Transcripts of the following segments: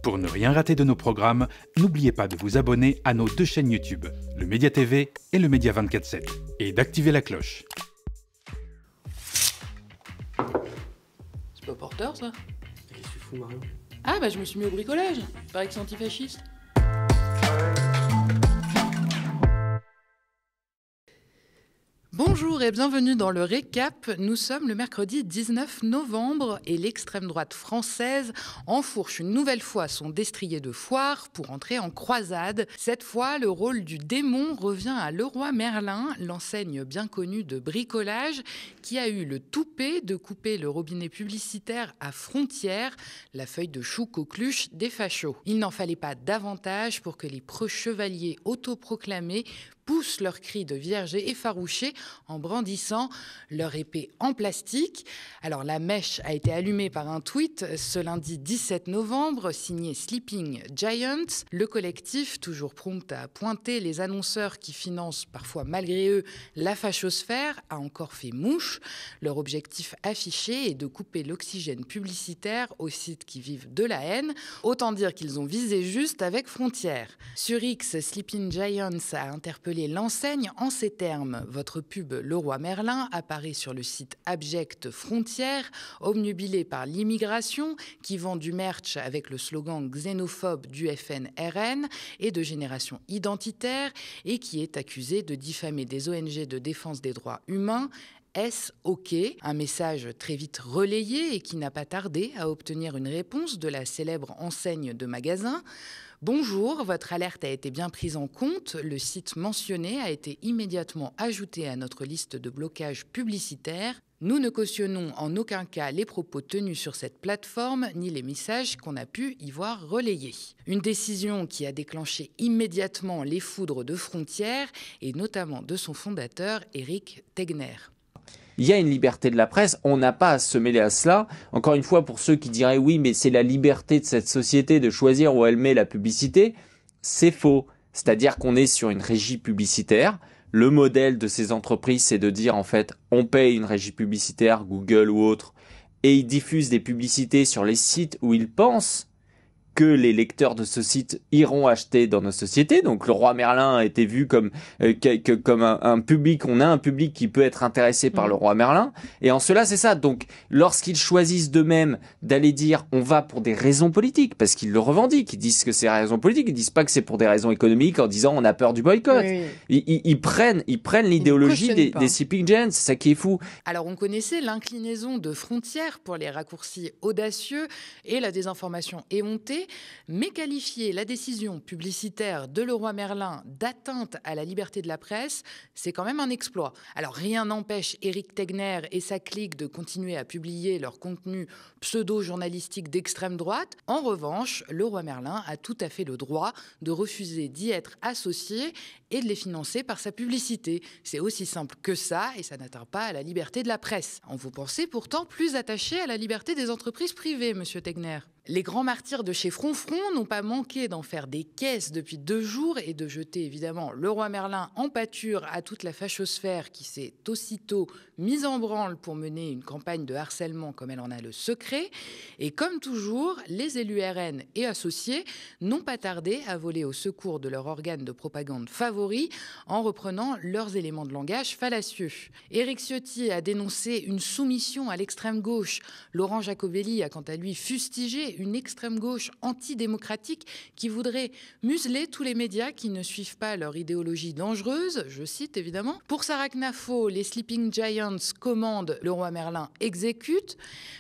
Pour ne rien rater de nos programmes, n'oubliez pas de vous abonner à nos deux chaînes YouTube, le Média TV et le Média 24/7, et d'activer la cloche. C'est pas porteur, ça? Qu'est-ce que tu fous, Marion? Ah bah je me suis mis au bricolage. Il paraît que c'est antifasciste. Bonjour et bienvenue dans le récap. Nous sommes le mercredi 19 novembre et l'extrême droite française enfourche une nouvelle fois son destrier de foire pour entrer en croisade. Cette fois, le rôle du démon revient à Leroy Merlin, l'enseigne bien connue de bricolage, qui a eu le toupet de couper le robinet publicitaire à Frontières, la feuille de chou coqueluche des fachos. Il n'en fallait pas davantage pour que les chevaliers autoproclamés poussent leurs cris de vierger effarouchés en brandissant leur épée en plastique. Alors la mèche a été allumée par un tweet ce lundi 17 novembre signé Sleeping Giants. Le collectif, toujours prompt à pointer les annonceurs qui financent parfois malgré eux la fachosphère, a encore fait mouche. Leur objectif affiché est de couper l'oxygène publicitaire aux sites qui vivent de la haine. Autant dire qu'ils ont visé juste avec Frontières. Sur X, Sleeping Giants a interpellé l'enseigne en ces termes. Votre pub Leroy Merlin apparaît sur le site abject Frontières, obnubilé par l'immigration, qui vend du merch avec le slogan xénophobe du FN-RN et de génération identitaire, et qui est accusé de diffamer des ONG de défense des droits humains. Est-ce OK? Un message très vite relayé et qui n'a pas tardé à obtenir une réponse de la célèbre enseigne de magasins. Bonjour, votre alerte a été bien prise en compte. Le site mentionné a été immédiatement ajouté à notre liste de blocage publicitaire. Nous ne cautionnons en aucun cas les propos tenus sur cette plateforme, ni les messages qu'on a pu y voir relayés. Une décision qui a déclenché immédiatement les foudres de Frontières, et notamment de son fondateur, Éric Tegner. Il y a une liberté de la presse, on n'a pas à se mêler à cela. Encore une fois, pour ceux qui diraient oui, mais c'est la liberté de cette société de choisir où elle met la publicité, c'est faux. C'est-à-dire qu'on est sur une régie publicitaire. Le modèle de ces entreprises, c'est de dire en fait, on paye une régie publicitaire, Google ou autre, et ils diffusent des publicités sur les sites où ils pensent que les lecteurs de ce site iront acheter dans nos sociétés. Donc le Roi Merlin a été vu comme un public, on a un public qui peut être intéressé par le Roi Merlin. Et en cela, c'est ça. Donc lorsqu'ils choisissent d'eux-mêmes d'aller dire on va pour des raisons politiques, parce qu'ils le revendiquent, ils disent que c'est raisons politiques, ils disent pas que c'est pour des raisons économiques en disant on a peur du boycott. Oui. Ils prennent l'idéologie des Sleeping Giants, c'est ça qui est fou. Alors on connaissait l'inclinaison de Frontières pour les raccourcis audacieux et la désinformation éhontée. Mais qualifier la décision publicitaire de Leroy Merlin d'atteinte à la liberté de la presse, c'est quand même un exploit. Alors rien n'empêche Éric Tegner et sa clique de continuer à publier leur contenu pseudo-journalistique d'extrême droite. En revanche, Leroy Merlin a tout à fait le droit de refuser d'y être associé et de les financer par sa publicité. C'est aussi simple que ça et ça n'atteint pas à la liberté de la presse. Vous pensez pourtant plus attaché à la liberté des entreprises privées, monsieur Tegner. Les grands martyrs de chez Fronfront n'ont pas manqué d'en faire des caisses depuis 2 jours et de jeter évidemment Leroy Merlin en pâture à toute la fachosphère qui s'est aussitôt mise en branle pour mener une campagne de harcèlement comme elle en a le secret. Et comme toujours, les élus RN et associés n'ont pas tardé à voler au secours de leur organe de propagande favori en reprenant leurs éléments de langage fallacieux. Éric Ciotti a dénoncé une soumission à l'extrême gauche. Laurent Jacobelli a quant à lui fustigé une extrême gauche antidémocratique qui voudrait museler tous les médias qui ne suivent pas leur idéologie dangereuse, je cite évidemment. Pour Sarah Knafo, les Sleeping Giants commandent, Leroy Merlin exécute.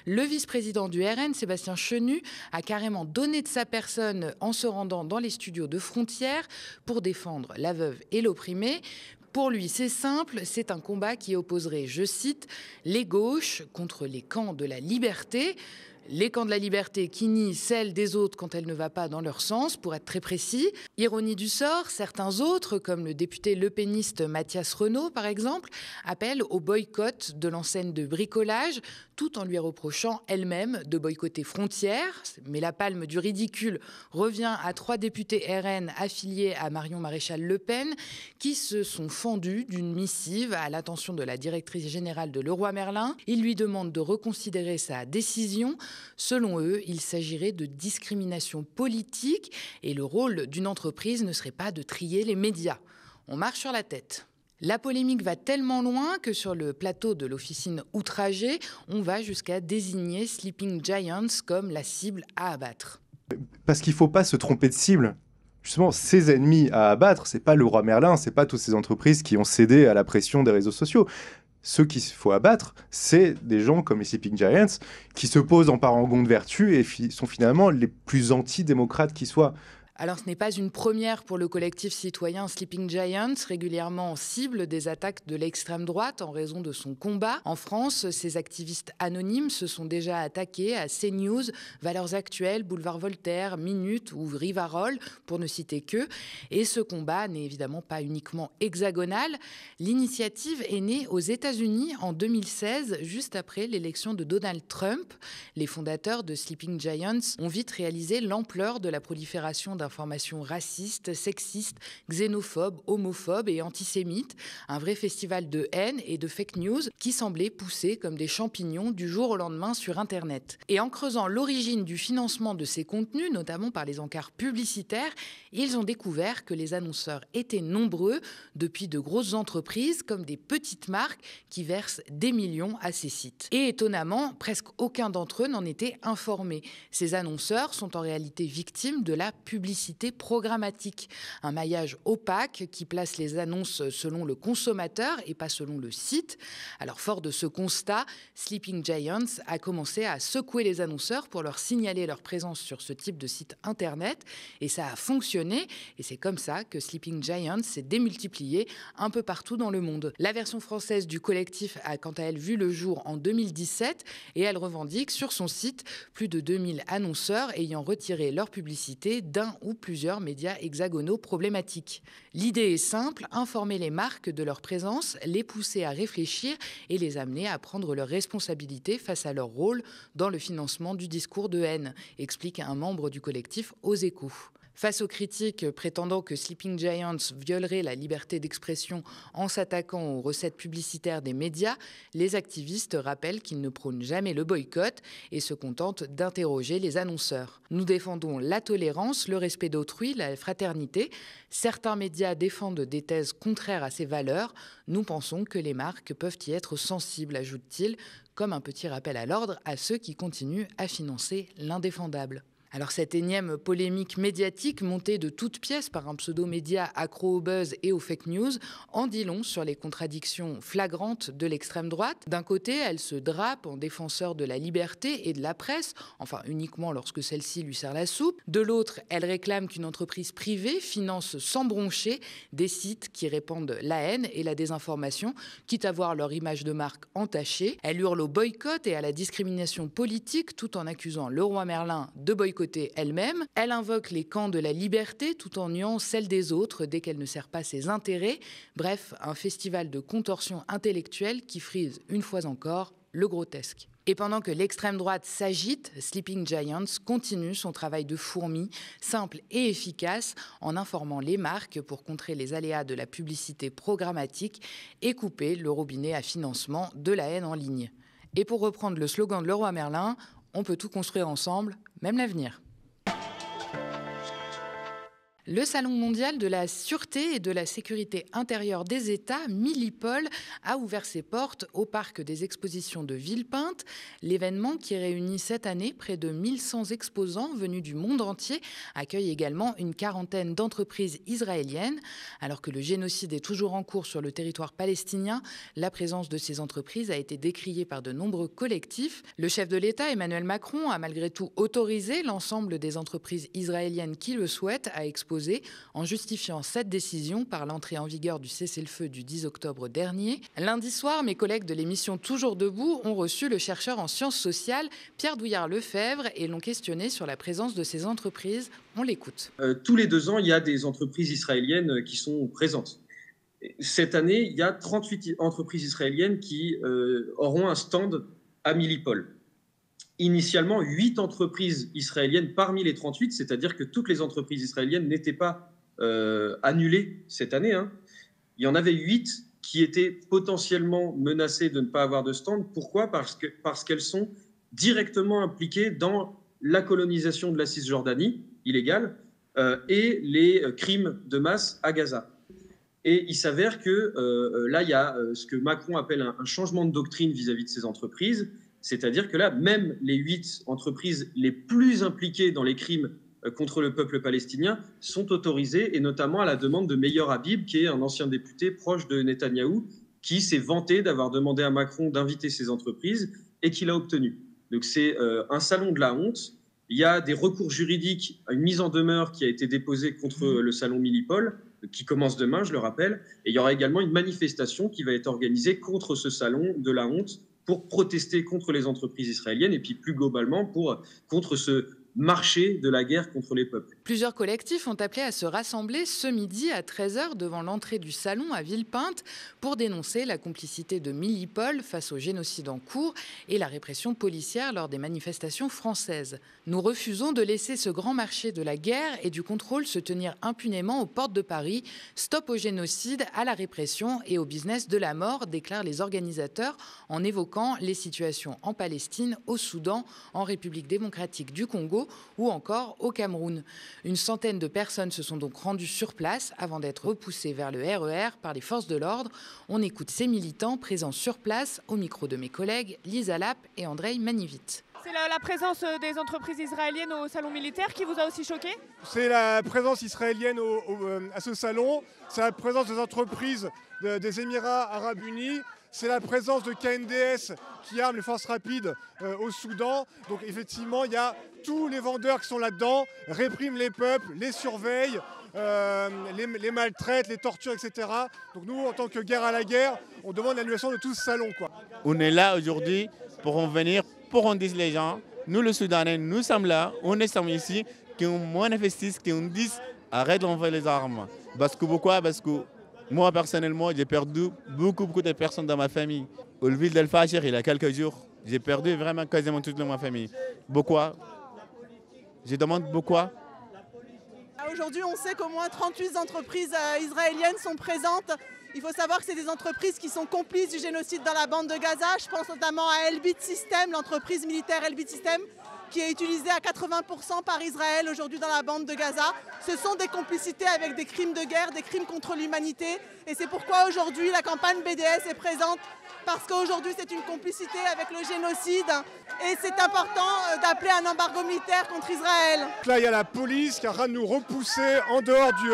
Le vice-président du RN, Sébastien Chenu, a carrément donné de sa personne en se rendant dans les studios de Frontières pour défendre la veuve et l'opprimé. Pour lui, c'est simple, c'est un combat qui opposerait, je cite, les gauches contre les camps de la liberté. Les camps de la liberté qui nient celle des autres quand elle ne va pas dans leur sens, pour être très précis. Ironie du sort, certains autres, comme le député lepéniste Mathias Renaud par exemple, appellent au boycott de l'enseigne de bricolage, tout en lui reprochant elle-même de boycotter Frontières. Mais la palme du ridicule revient à 3 députés RN affiliés à Marion Maréchal Le Pen, qui se sont fendus d'une missive à l'attention de la directrice générale de Leroy Merlin. Ils lui demandent de reconsidérer sa décision Selon eux, il s'agirait de discrimination politique et le rôle d'une entreprise ne serait pas de trier les médias. On marche sur la tête. La polémique va tellement loin que sur le plateau de l'officine outragée, on va jusqu'à désigner Sleeping Giants comme la cible à abattre. Parce qu'il ne faut pas se tromper de cible. Justement, ses ennemis à abattre, ce n'est pas Leroy Merlin, ce n'est pas toutes ces entreprises qui ont cédé à la pression des réseaux sociaux. Ceux qu'il faut abattre, c'est des gens comme les Sleeping Giants qui se posent en parangon de vertu et sont finalement les plus antidémocrates qui soient. Alors, ce n'est pas une première pour le collectif citoyen Sleeping Giants, régulièrement cible des attaques de l'extrême droite en raison de son combat. En France, ces activistes anonymes se sont déjà attaqués à CNews, Valeurs Actuelles, Boulevard Voltaire, Minute ou Rivarol, pour ne citer que. Et ce combat n'est évidemment pas uniquement hexagonal. L'initiative est née aux États-Unis en 2016, juste après l'élection de Donald Trump. Les fondateurs de Sleeping Giants ont vite réalisé l'ampleur de la prolifération d'informations racistes, sexistes, xénophobes, homophobes et antisémites. Un vrai festival de haine et de fake news qui semblait pousser comme des champignons du jour au lendemain sur Internet. Et en creusant l'origine du financement de ces contenus, notamment par les encarts publicitaires, ils ont découvert que les annonceurs étaient nombreux, depuis de grosses entreprises comme des petites marques qui versent des millions à ces sites. Et étonnamment, presque aucun d'entre eux n'en était informé. Ces annonceurs sont en réalité victimes de la publicité programmatique, un maillage opaque qui place les annonces selon le consommateur et pas selon le site. Alors, fort de ce constat, Sleeping Giants a commencé à secouer les annonceurs pour leur signaler leur présence sur ce type de site internet et ça a fonctionné et c'est comme ça que Sleeping Giants s'est démultiplié un peu partout dans le monde. La version française du collectif a quant à elle vu le jour en 2017 et elle revendique sur son site plus de 2000 annonceurs ayant retiré leur publicité d'un ou plusieurs médias hexagonaux problématiques. L'idée est simple, informer les marques de leur présence, les pousser à réfléchir et les amener à prendre leurs responsabilités face à leur rôle dans le financement du discours de haine, explique un membre du collectif aux Échos. Face aux critiques prétendant que Sleeping Giants violerait la liberté d'expression en s'attaquant aux recettes publicitaires des médias, les activistes rappellent qu'ils ne prônent jamais le boycott et se contentent d'interroger les annonceurs. Nous défendons la tolérance, le respect d'autrui, la fraternité. Certains médias défendent des thèses contraires à ces valeurs. Nous pensons que les marques peuvent y être sensibles, ajoute-t-il, comme un petit rappel à l'ordre à ceux qui continuent à financer l'indéfendable. Alors cette énième polémique médiatique montée de toutes pièces par un pseudo-média accro au buzz et aux fake news en dit long sur les contradictions flagrantes de l'extrême droite. D'un côté, elle se drape en défenseur de la liberté et de la presse, enfin uniquement lorsque celle-ci lui sert la soupe. De l'autre, elle réclame qu'une entreprise privée finance sans broncher des sites qui répandent la haine et la désinformation, quitte à voir leur image de marque entachée. Elle hurle au boycott et à la discrimination politique tout en accusant Leroy Merlin de boycotter elle-même. Elle invoque les camps de la liberté tout en niant celle des autres dès qu'elle ne sert pas ses intérêts. Bref, un festival de contorsion intellectuelle qui frise une fois encore le grotesque. Et pendant que l'extrême droite s'agite, Sleeping Giants continue son travail de fourmi, simple et efficace, en informant les marques pour contrer les aléas de la publicité programmatique et couper le robinet à financement de la haine en ligne. Et pour reprendre le slogan de Leroy Merlin, on peut tout construire ensemble, même l'avenir. Le Salon mondial de la sûreté et de la sécurité intérieure des États, Milipol, a ouvert ses portes au parc des expositions de Villepinte. L'événement, qui réunit cette année près de 1100 exposants venus du monde entier, accueille également une quarantaine d'entreprises israéliennes. Alors que le génocide est toujours en cours sur le territoire palestinien, la présence de ces entreprises a été décriée par de nombreux collectifs. Le chef de l'État, Emmanuel Macron, a malgré tout autorisé l'ensemble des entreprises israéliennes qui le souhaitent à exposer, en justifiant cette décision par l'entrée en vigueur du cessez-le-feu du 10 octobre dernier. Lundi soir, mes collègues de l'émission Toujours debout ont reçu le chercheur en sciences sociales Pierre Douillard-Lefebvre et l'ont questionné sur la présence de ces entreprises. On l'écoute. Tous les 2 ans, il y a des entreprises israéliennes qui sont présentes. Cette année, il y a 38 entreprises israéliennes qui auront un stand à Milipol. Initialement, 8 entreprises israéliennes parmi les 38, c'est-à-dire que toutes les entreprises israéliennes n'étaient pas annulées cette année. Il y en avait 8 qui étaient potentiellement menacées de ne pas avoir de stand. Pourquoi ? Parce qu'elles sont directement impliqués dans la colonisation de la Cisjordanie illégale et les crimes de masse à Gaza. Et il s'avère que là, il y a ce que Macron appelle un changement de doctrine vis-à-vis de ces entreprises, c'est-à-dire que là, même les 8 entreprises les plus impliquées dans les crimes contre le peuple palestinien sont autorisées, et notamment à la demande de Meir Habib, qui est un ancien député proche de Netanyahou, qui s'est vanté d'avoir demandé à Macron d'inviter ces entreprises et qui l'a obtenu. Donc c'est un salon de la honte. Il y a des recours juridiques, une mise en demeure qui a été déposée contre le salon Milipol, qui commence demain, je le rappelle. Et il y aura également une manifestation qui va être organisée contre ce salon de la honte pour protester contre les entreprises israéliennes et puis plus globalement contre ce marché de la guerre contre les peuples. Plusieurs collectifs ont appelé à se rassembler ce midi à 13h devant l'entrée du salon à Villepinte pour dénoncer la complicité de Milipol face au génocide en cours et la répression policière lors des manifestations françaises. Nous refusons de laisser ce grand marché de la guerre et du contrôle se tenir impunément aux portes de Paris. Stop au génocide, à la répression et au business de la mort, déclarent les organisateurs en évoquant les situations en Palestine, au Soudan, en République démocratique du Congo ou encore au Cameroun. Une centaine de personnes se sont donc rendues sur place avant d'être repoussées vers le RER par les forces de l'ordre. On écoute ces militants présents sur place au micro de mes collègues Lisa Lapp et Andrei Manivit. C'est la présence des entreprises israéliennes au salon militaire qui vous a aussi choqué? C'est la présence israélienne à ce salon, c'est la présence des entreprises des Émirats arabes unis, c'est la présence de KNDS qui arme les forces rapides au Soudan. Donc effectivement, il y a tous les vendeurs qui sont là-dedans, répriment les peuples, les surveillent, les maltraitent, les torturent, etc. Donc nous, en tant que Guerre à la guerre, on demande l'annulation de tout ce salon, quoi. On est là aujourd'hui pour en venir, pour qu'on dise les gens, nous les Soudanais, nous sommes là, on est ici, qu'on manifeste, qu'on dise arrête d'enlever les armes. Parce que pourquoi? Parce que moi, personnellement, j'ai perdu beaucoup de personnes dans ma famille. Au ville d'Al-Fashir, il y a quelques jours, j'ai perdu vraiment quasiment toute ma famille. Pourquoi? Je demande pourquoi. Aujourd'hui, on sait qu'au moins 38 entreprises israéliennes sont présentes. Il faut savoir que c'est des entreprises qui sont complices du génocide dans la bande de Gaza. Je pense notamment à Elbit System, l'entreprise militaire Elbit System, qui est utilisée à 80% par Israël aujourd'hui dans la bande de Gaza. Ce sont des complicités avec des crimes de guerre, des crimes contre l'humanité. Et c'est pourquoi aujourd'hui la campagne BDS est présente, parce qu'aujourd'hui c'est une complicité avec le génocide. Et c'est important d'appeler un embargo militaire contre Israël. Là, il y a la police qui est en train de nous repousser en dehors du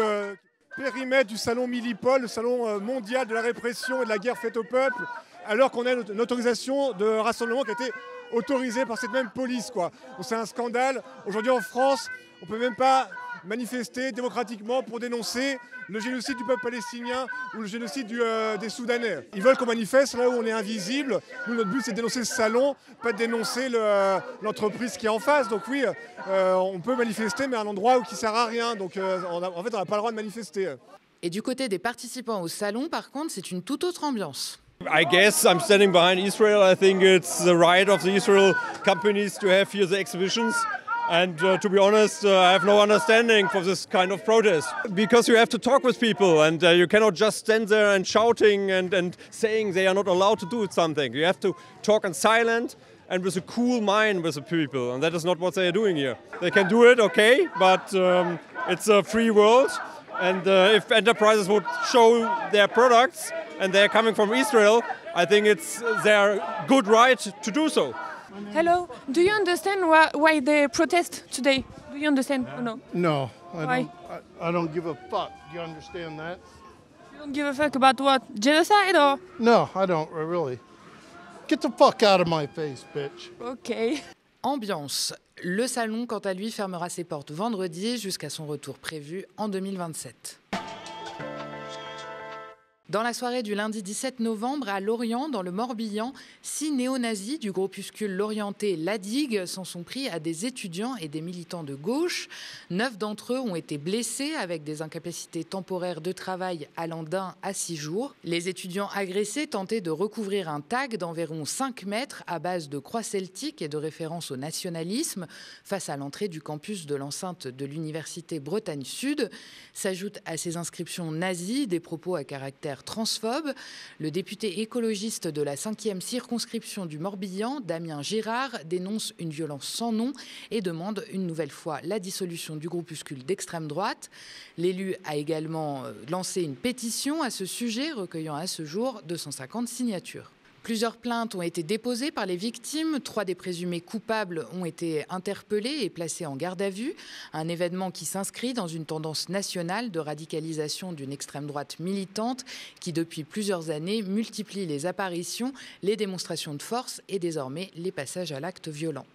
périmètre du salon Milipol, le salon mondial de la répression et de la guerre faite au peuple, alors qu'on a une autorisation de rassemblement qui a été autorisée par cette même police, quoi. Donc c'est un scandale. Aujourd'hui en France, on ne peut même pas manifester démocratiquement pour dénoncer le génocide du peuple palestinien ou le génocide des Soudanais. Ils veulent qu'on manifeste là où on est invisible. Nous, notre but, c'est de dénoncer ce salon, pas de dénoncer l'entreprise qui est en face. Donc oui, on peut manifester, mais à un endroit qui ne sert à rien. Donc en fait, on n'a pas le droit de manifester. Et du côté des participants au salon, par contre, c'est une toute autre ambiance. I guess I'm standing behind Israel. I think it's the right of the Israel companies to have here the exhibitions. And to be honest, I have no understanding for this kind of protest. Because you have to talk with people and you cannot just stand there and shouting and saying they are not allowed to do something. You have to talk in silent and with a cool mind with the people. And that is not what they are doing here. They can do it, okay, but it's a free world. And if enterprises would show their products and they're coming from Israel, I think it's their good right to do so. Hello, do you understand why they protest today? Do you understand or no? No, Why? I don't give a fuck. Do you understand that? You don't give a fuck about what? Genocide or? No, I don't really. Get the fuck out of my face, bitch. Ok. Ambiance. Le salon, quant à lui, fermera ses portes vendredi jusqu'à son retour prévu en 2027. Dans la soirée du lundi 17 novembre, à Lorient, dans le Morbihan, 6 néo-nazis du groupuscule l'orienté La Digue s'en sont pris à des étudiants et des militants de gauche. 9 d'entre eux ont été blessés avec des incapacités temporaires de travail allant d'1 à 6 jours. Les étudiants agressés tentaient de recouvrir un tag d'environ 5 mètres à base de croix celtiques et de références au nationalisme face à l'entrée du campus de l'enceinte de l'université Bretagne Sud. S'ajoutent à ces inscriptions nazies des propos à caractère commentaires transphobes. Le député écologiste de la 5e circonscription du Morbihan, Damien Girard, dénonce une violence sans nom et demande une nouvelle fois la dissolution du groupuscule d'extrême droite. L'élu a également lancé une pétition à ce sujet, recueillant à ce jour 250 signatures. Plusieurs plaintes ont été déposées par les victimes. 3 des présumés coupables ont été interpellés et placés en garde à vue. Un événement qui s'inscrit dans une tendance nationale de radicalisation d'une extrême droite militante qui, depuis plusieurs années, multiplie les apparitions, les démonstrations de force et désormais les passages à l'acte violent.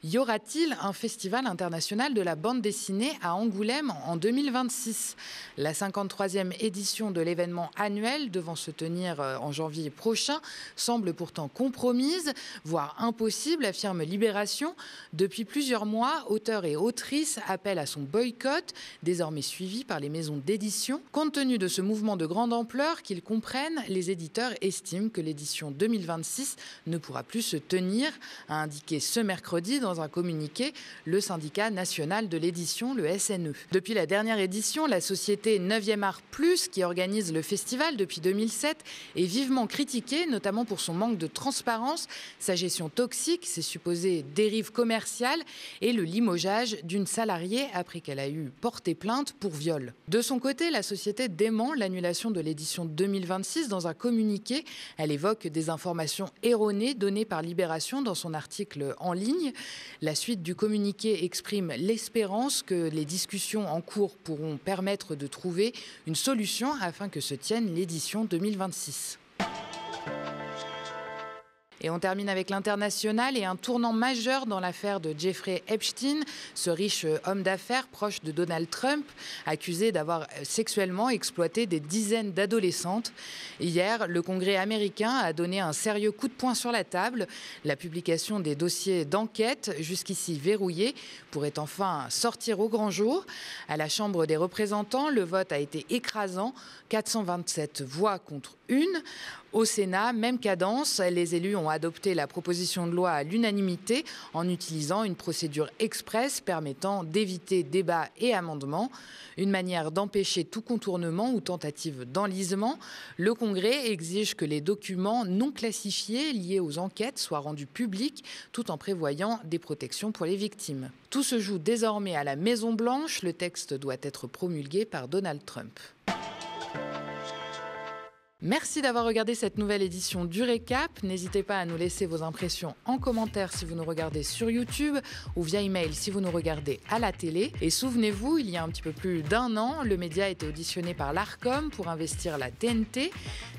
Y aura-t-il un festival international de la bande dessinée à Angoulême en 2026 ? La 53e édition de l'événement annuel devant se tenir en janvier prochain semble pourtant compromise, voire impossible, affirme Libération. Depuis plusieurs mois, auteurs et autrices appellent à son boycott, désormais suivi par les maisons d'édition. Compte tenu de ce mouvement de grande ampleur qu'ils comprennent, les éditeurs estiment que l'édition 2026 ne pourra plus se tenir, a indiqué ce mercredi dans un communiqué le syndicat national de l'édition, le SNE. Depuis la dernière édition, la société 9e Art Plus, qui organise le festival depuis 2007, est vivement critiquée, notamment pour son manque de transparence, sa gestion toxique, ses supposées dérives commerciales et le limogeage d'une salariée après qu'elle a eu porté plainte pour viol. De son côté, la société dément l'annulation de l'édition 2026 dans un communiqué. Elle évoque des informations erronées données par Libération dans son article en ligne. La suite du communiqué exprime l'espérance que les discussions en cours pourront permettre de trouver une solution afin que se tienne l'édition 2026. Et on termine avec l'international et un tournant majeur dans l'affaire de Jeffrey Epstein, ce riche homme d'affaires proche de Donald Trump, accusé d'avoir sexuellement exploité des dizaines d'adolescentes. Hier, le Congrès américain a donné un sérieux coup de poing sur la table. La publication des dossiers d'enquête, jusqu'ici verrouillés, pourrait enfin sortir au grand jour. À la Chambre des représentants, le vote a été écrasant, 427 voix contre 1. Au Sénat, même cadence, les élus ont adopté la proposition de loi à l'unanimité en utilisant une procédure express permettant d'éviter débats et amendements. Une manière d'empêcher tout contournement ou tentative d'enlisement. Le Congrès exige que les documents non classifiés liés aux enquêtes soient rendus publics tout en prévoyant des protections pour les victimes. Tout se joue désormais à la Maison-Blanche. Le texte doit être promulgué par Donald Trump. Merci d'avoir regardé cette nouvelle édition du Récap. N'hésitez pas à nous laisser vos impressions en commentaire si vous nous regardez sur YouTube ou via email si vous nous regardez à la télé. Et souvenez-vous, il y a un petit peu plus d'1 an, le média a été auditionné par l'Arcom pour investir la TNT.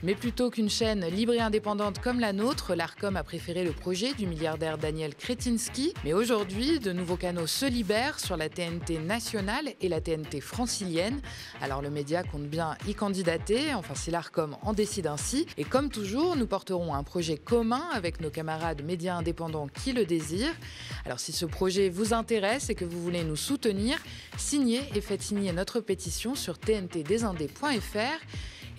Mais plutôt qu'une chaîne libre et indépendante comme la nôtre, l'Arcom a préféré le projet du milliardaire Daniel Kretinsky. Mais aujourd'hui, de nouveaux canaux se libèrent sur la TNT nationale et la TNT francilienne. Alors le média compte bien y candidater, enfin si l'Arcom en décide ainsi. Et comme toujours, nous porterons un projet commun avec nos camarades médias indépendants qui le désirent. Alors si ce projet vous intéresse et que vous voulez nous soutenir, signez et faites signer notre pétition sur tntdesindés.fr.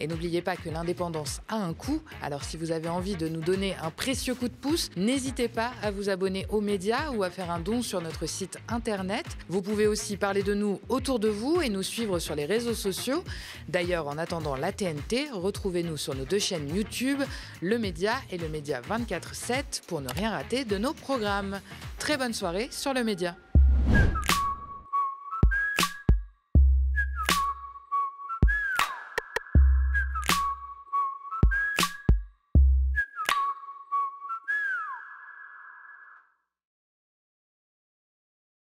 Et n'oubliez pas que l'indépendance a un coût, alors si vous avez envie de nous donner un précieux coup de pouce, n'hésitez pas à vous abonner aux médias ou à faire un don sur notre site internet. Vous pouvez aussi parler de nous autour de vous et nous suivre sur les réseaux sociaux. D'ailleurs, en attendant la TNT, retrouvez-nous sur nos 2 chaînes YouTube, Le Média et Le Média 24/7 pour ne rien rater de nos programmes. Très bonne soirée sur Le Média.